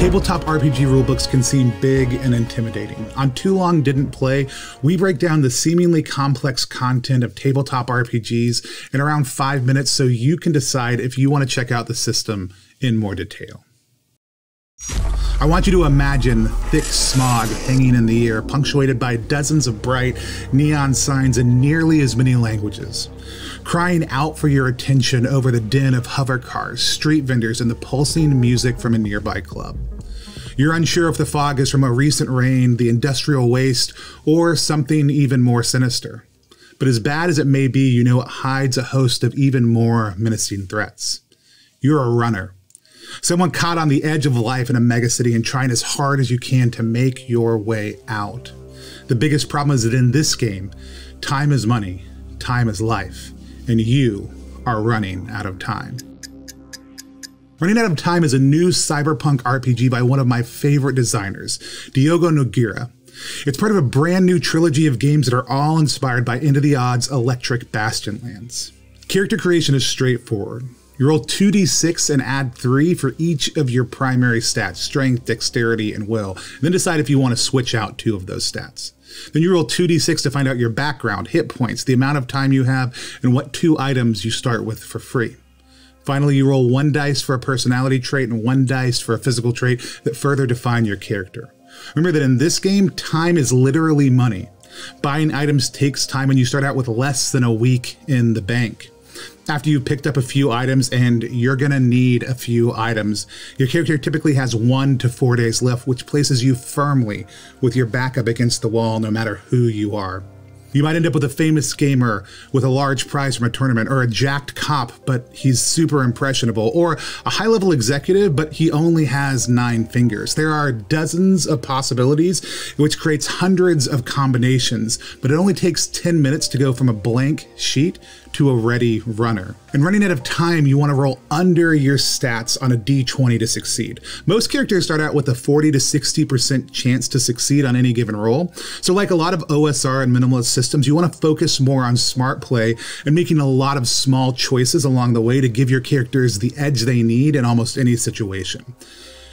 Tabletop RPG rulebooks can seem big and intimidating. On Too Long Didn't Play, we break down the seemingly complex content of tabletop RPGs in around 5 minutes so you can decide if you want to check out the system in more detail. I want you to imagine thick smog hanging in the air, punctuated by dozens of bright neon signs in nearly as many languages, crying out for your attention over the din of hover cars, street vendors, and the pulsing music from a nearby club. You're unsure if the fog is from a recent rain, the industrial waste, or something even more sinister. But as bad as it may be, you know it hides a host of even more menacing threats. You're a runner. Someone caught on the edge of life in a megacity and trying as hard as you can to make your way out. The biggest problem is that in this game, time is money, time is life, and you are running out of time. Running Out of Time is a new cyberpunk RPG by one of my favorite designers, Diogo Nogueira. It's part of a brand new trilogy of games that are all inspired by Into the Odds' Electric Bastionlands. Character creation is straightforward. You roll 2d6 and add 3 for each of your primary stats, strength, dexterity, and will, and then decide if you want to switch out 2 of those stats. Then you roll 2d6 to find out your background, hit points, the amount of time you have, and what 2 items you start with for free. Finally, you roll 1 dice for a personality trait and 1 dice for a physical trait that further define your character. Remember that in this game, time is literally money. Buying items takes time and you start out with less than a week in the bank. After you've picked up a few items, and you're gonna need a few items, your character typically has 1 to 4 days left, which places you firmly with your back up against the wall no matter who you are. You might end up with a famous gamer with a large prize from a tournament, or a jacked cop, but he's super impressionable, or a high-level executive, but he only has 9 fingers. There are dozens of possibilities, which creates hundreds of combinations, but it only takes 10 minutes to go from a blank sheet to a ready runner. And running out of time, you want to roll under your stats on a d20 to succeed. Most characters start out with a 40 to 60% chance to succeed on any given roll. So like a lot of OSR and minimalist systems, you want to focus more on smart play and making a lot of small choices along the way to give your characters the edge they need in almost any situation.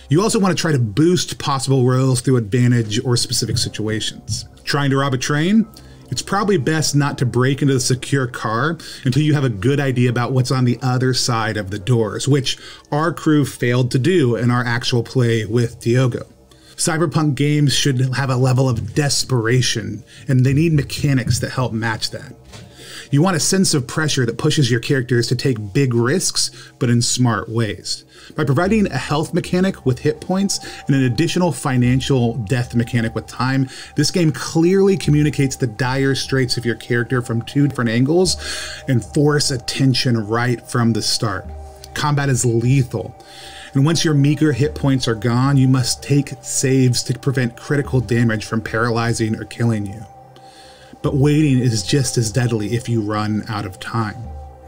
You also want to try to boost possible rolls through advantage or specific situations. Trying to rob a train? It's probably best not to break into the secure car until you have a good idea about what's on the other side of the doors, which our crew failed to do in our actual play with Diogo. Cyberpunk games should have a level of desperation, and they need mechanics that help match that. You want a sense of pressure that pushes your characters to take big risks, but in smart ways. By providing a health mechanic with hit points and an additional financial death mechanic with time, this game clearly communicates the dire straits of your character from 2 different angles and force attention right from the start. Combat is lethal, and once your meager hit points are gone, you must take saves to prevent critical damage from paralyzing or killing you. But waiting is just as deadly if you run out of time.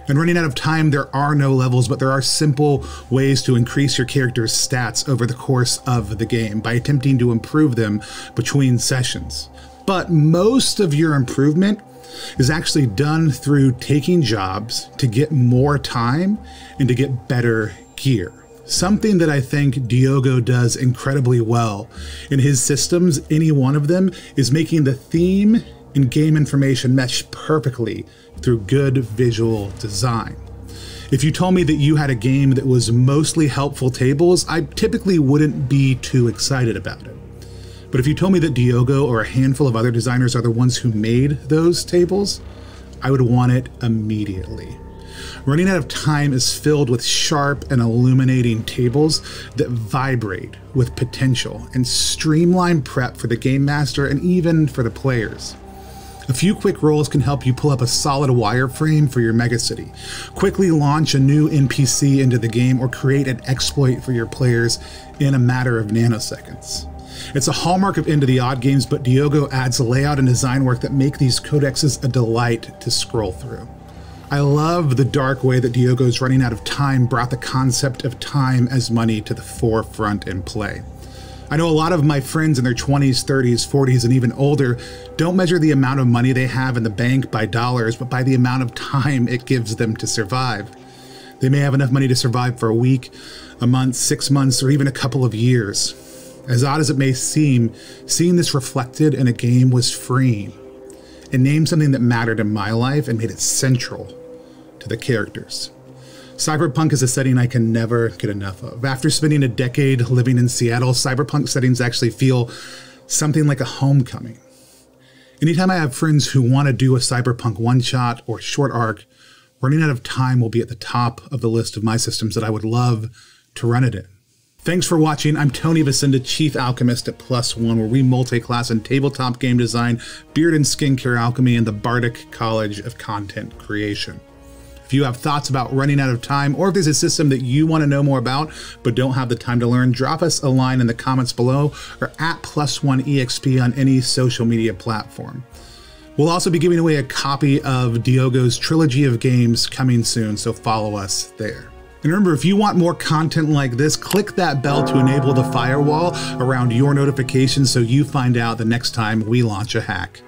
And running out of time, there are no levels, but there are simple ways to increase your character's stats over the course of the game by attempting to improve them between sessions. But most of your improvement is actually done through taking jobs to get more time and to get better gear. Something that I think Diogo does incredibly well in his systems, any one of them, is making the theme and game information mesh perfectly through good visual design. If you told me that you had a game that was mostly helpful tables, I typically wouldn't be too excited about it. But if you told me that Diogo or a handful of other designers are the ones who made those tables, I would want it immediately. Running Out of Time is filled with sharp and illuminating tables that vibrate with potential and streamline prep for the game master and even for the players. A few quick rolls can help you pull up a solid wireframe for your megacity, quickly launch a new NPC into the game, or create an exploit for your players in a matter of nanoseconds. It's a hallmark of Into the Odd games, but Diogo adds layout and design work that make these codexes a delight to scroll through. I love the dark way that Diogo's Running Out of Time brought the concept of time as money to the forefront in play. I know a lot of my friends in their 20s, 30s, 40s, and even older don't measure the amount of money they have in the bank by dollars, but by the amount of time it gives them to survive. They may have enough money to survive for a week, a month, 6 months, or even a couple of years. As odd as it may seem, seeing this reflected in a game was freeing. It named something that mattered in my life and made it central to the characters. Cyberpunk is a setting I can never get enough of. After spending a decade living in Seattle, cyberpunk settings actually feel something like a homecoming. Anytime I have friends who want to do a cyberpunk one-shot or short arc, running out of time will be at the top of the list of my systems that I would love to run it in. Thanks for watching. I'm Tony Vasinda, Chief Alchemist at Plus One, where we multi-class in tabletop game design, beard and skincare alchemy, and the Bardic College of Content Creation. If you have thoughts about running out of time, or if there's a system that you want to know more about but don't have the time to learn, drop us a line in the comments below or at Plus One Exp on any social media platform. We'll also be giving away a copy of Diogo's trilogy of games coming soon, so follow us there. And remember, if you want more content like this, click that bell to enable the firewall around your notifications so you find out the next time we launch a hack.